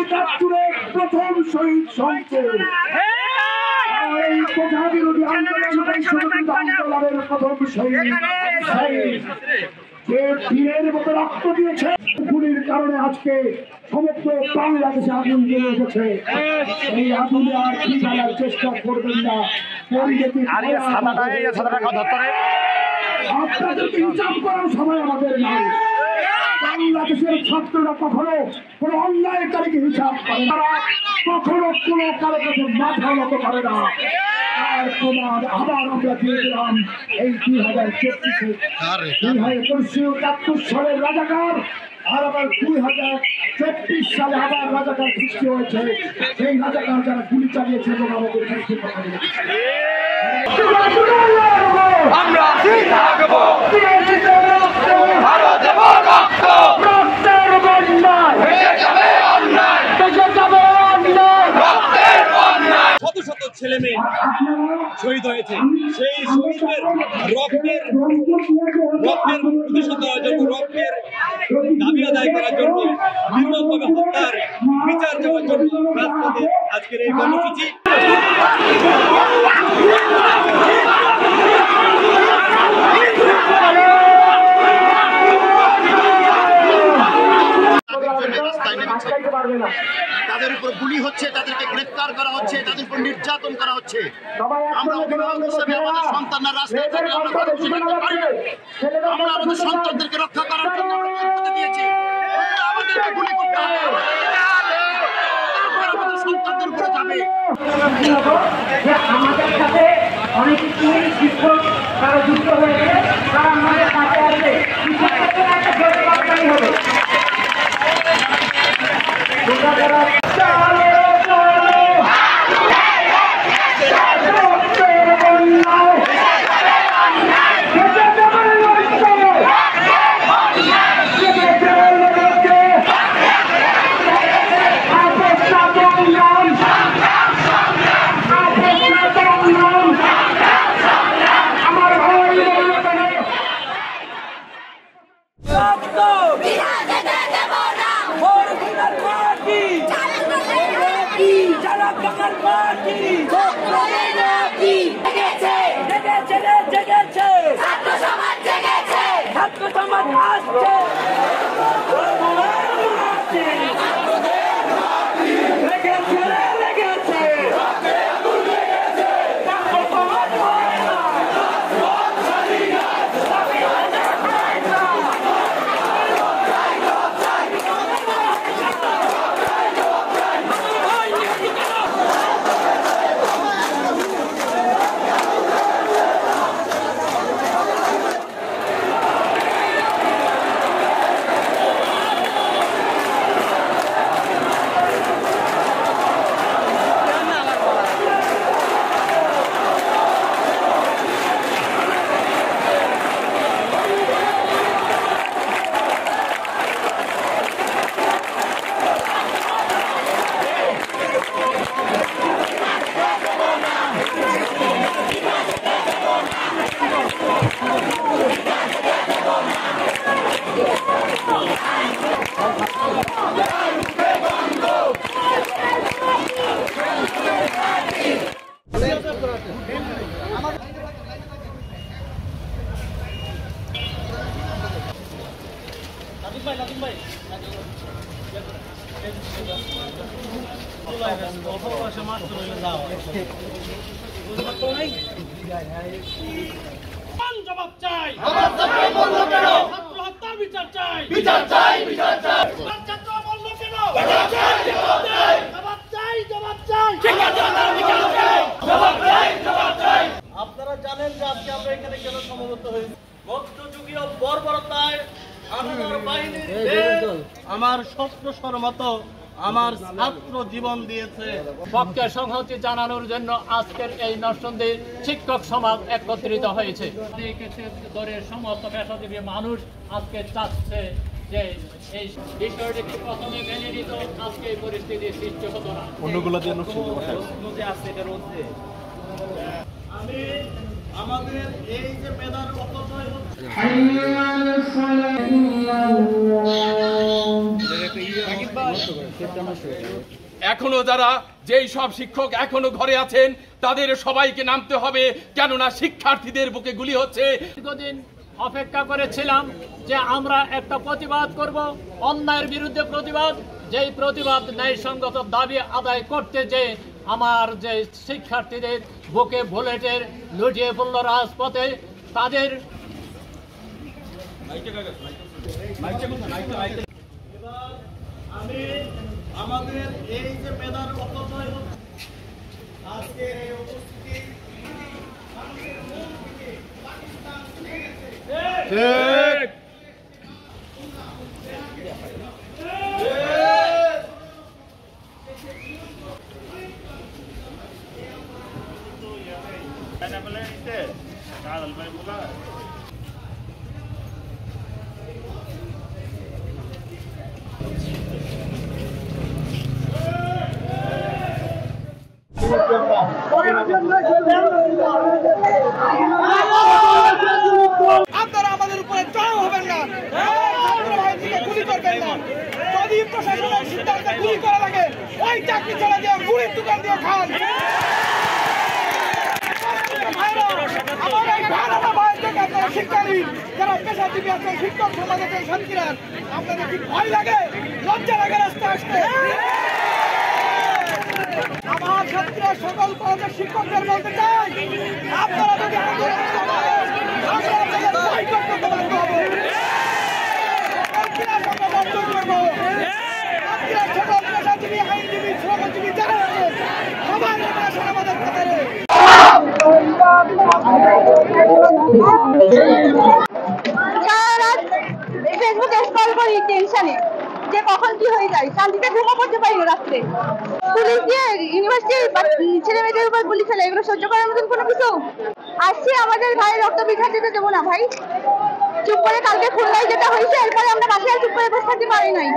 একাত্তরের প্রথম শহীদ সংসদ এই কোটা বিরোধী আন্দোলনের প্রথম শহীদ যে বীরের মতো রক্ত দিয়েছে, গুলির কারণে আজকে সমগ্র বাংলাদেশে আগুন জ্বলে উঠেছে। এই আগুনে আর ফিরানোর চেষ্টা করবেন না। আপনাদেরকে হিসাব করার সময় আমাদের নাই। বাংলাদেশের ছাত্ররা কখনো কোন অন্যায়কারীকে হিসাব করে না, কখনো কোন কারো কাছে মাথা নত করে না। আর তোমার আবার আমরা দিয়ে দিলাম এই 2024 সালের রাজাকার, আর আবার 2024 সালে আবার রাজাকার সৃষ্টি হয়েছে। সেই রাজাকার যারা গুলি চালিয়েছে এবং আমাদের আমরা থাকবো শত শত ছেলে মেয়ে শহীদ হয়েছে। সেই শহীদের রক্তের প্রতিশোধ দেওয়ার জন্য, রক্তের দাবি আদায় করার জন্য, নির্মমভাবে হত্যার বিচার দেওয়ার জন্য রাজপথে আজকের এই কর্মসূচি। তাদের উপর গুলি হচ্ছে, তাদেরকে গ্রেফতার করা হচ্ছে, তাদের উপর নির্যাতন করা হচ্ছে। আমরা অভিভাবক হিসেবে আমাদের সন্তানরা রাস্তায় থাকলে আমরা আমাদের সন্তানদেরকে রক্ষা করার জন্য দিয়েছি। আমাদেরকে গুলি করতে হবে, তারপর আমাদের সন্তানদের উপরে যাবে। আমাদের সাথে অনেক শিক্ষক তারা যুক্ত হয়েছে, তারা আমাদের কাছে আসবে। হবে জবাব চাই, বিচার চাই, বিচার চাই, বিচার চাই। ছাত্র বলল কেন? জবাব চাই, জবাব চাই, জবাব চাই, জবাব চাই, জবাব চাই। আপনারা জানেন যে আজকে আমরা এখানে কেন সমবেত হয়েছি? মধ্যযুগীয় বর্বরতায় আনার বাহিনীর আমার স্বপ্ন মতো আমার ছাত্র জীবন দিয়েছে। পক্ষে সংহতি জানানোর জন্য আজকের এই নরসিংদী শিক্ষক সমাজ একত্রিত হয়েছে। দলের সমস্ত পেশাজীবী মানুষ আজকে চাচ্ছে যে এই বিষয়টি প্রথমে মেনে নিত, আজকে এই পরিস্থিতির সৃষ্টি হতো না। অন্যগুলো দিয়ে আছে এটার মধ্যে আমি আমাদের এই যে মেধার অপচয় হচ্ছে এখনো যারা যেই সব শিক্ষক এখনো ঘরে আছেন তাদের সবাইকে নামতে হবে, কেননা শিক্ষার্থীদের বুকে গুলি হচ্ছে। দীর্ঘদিন অপেক্ষা করেছিলাম যে আমরা একটা প্রতিবাদ করব, অন্যায়ের বিরুদ্ধে প্রতিবাদ, যেই প্রতিবাদ ন্যায়সঙ্গত দাবি আদায় করতে যে আমার যে শিক্ষার্থীদের বুকে বুলেটের লুটিয়ে পড়ল রাজপথে, তাদের আমি আমাদের এই যে মেধার অপচয় হচ্ছে আজকের এই উপস্থিতি মানুষের মন থেকে পাকিস্তান চলে গেছে। আপনারা আমাদের উপরে চড়াও হবেন না, গুলি করবেন না। যদি প্রশাসনের সিদ্ধান্তে গুলি করা লাগে, ওই চাকরি চলে দিয়ে মুড়ির দোকান দিয়ে খান। শিক্ষার্থী যারা পেশাজীবী আছেন, শিক্ষক সমাজের সাথীরা, আপনাদের কি ভয় লাগে, লজ্জা লাগে রাস্তায় আসতে? আমার ছাত্রীরা সকল কলেজের শিক্ষকদের বলতে চাই, আপনারা যদি আইনজীবী শ্রমজীবী যারা আছে সবাই আমাদের কাতারে। ফেসবুকে স্ক্রল করি টেনশনে যে কখন কি হয়ে যায়, শান্তিতে ঘুমও করতে পারি না রাত্রে। পুলিশ দিয়ে ইউনিভার্সিটির ছেলে মেয়েদের উপর গুলি ফেলে, এগুলো সহ্য করার মতন কোনো কিছু? আসছি আমাদের ভাইয়ের রক্ত বৃথা যেতে দেবো না ভাই। চুপ করে কালকে খুলনায় যেটা হয়েছে, এরপরে আমরা বাসায় চুপ করে বসে থাকতে পারি নাই।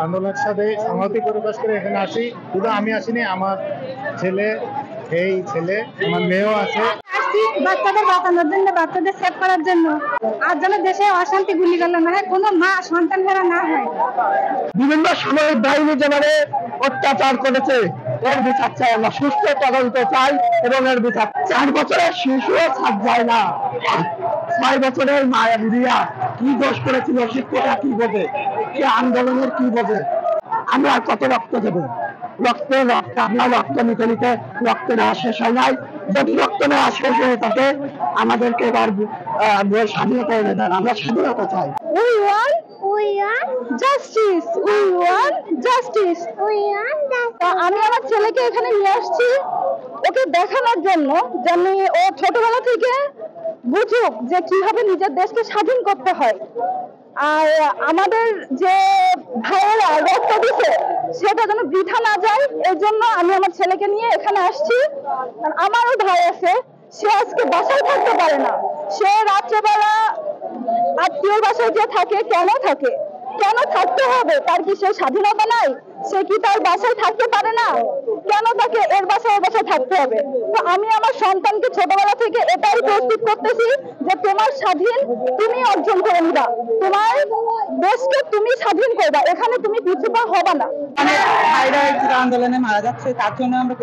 আন্দোলনের সাথে সংহতি প্রকাশ করে এখানে আসি। শুধু আমি আসিনি, আমার ছেলে, এই ছেলে, আমার মেয়েও আছে। আসছি বাচ্চাদের বাঁচানোর জন্য, বাচ্চাদের সেভ করার জন্য, আর যেন দেশে অশান্তি গুলি গেল না হয়, কোনো মা সন্তান ফেরা না হয়। বিভিন্ন সময় বাহিনী যেভাবে অত্যাচার করেছে, এর বিচার চাই আমরা, সুস্থ তদন্ত চাই এবং এর বিচার। 4 বছরের শিশুও ছাড় যায় না, 6 বছরের মায়া বুড়িয়া কি দোষ করেছিল, শিক্ষকরা কি বোঝে, কি আন্দোলনের কি বোঝে? আমরা আর কত রক্ত দেবো? আমরা রক্ত নিতে নিতে রক্ত নেওয়া শেষ হয় নাই। যদি রক্ত নেওয়া শেষ হয়ে থাকে, আমাদেরকে এবার স্বাধীনতা এনে দেন, আমরা স্বাধীনতা চাই। আমি আমার ছেলেকে এখানে নিয়ে আসছি ওকে দেখানোর জন্য, যেন ও ছোটবেলা থেকে বুঝুক যে কিভাবে নিজের দেশকে স্বাধীন করতে হয়। আর আমাদের যে ভাইয়েরা রক্ত দিছে সেটা যেন বৃথা না যায়, এর জন্য আমি আমার ছেলেকে নিয়ে এখানে আসছি। আমারও ভাই আছে, সে আজকে বাসায় থাকতে পারে না, সে রাত্রেবেলা আত্মীয়র বাসায় যে থাকে। কেন থাকতে হবে? তার কি সে স্বাধীনতা নাই? সে কি তার বাসায় থাকতে পারে না? কেন তাকে এর বাসায় থাকতে হবে? তো আমি আমার সন্তানকে ছোটবেলা থেকে এটাই প্রস্তুত করতেছি যে তোমার স্বাধীন তুমি অর্জন করে নিবা, তোমার দেশকে তুমি স্বাধীন করবা, এখানে তুমি পিছুপা হবা না। আন্দোলনে মারা যাচ্ছে, তার জন্য আমরা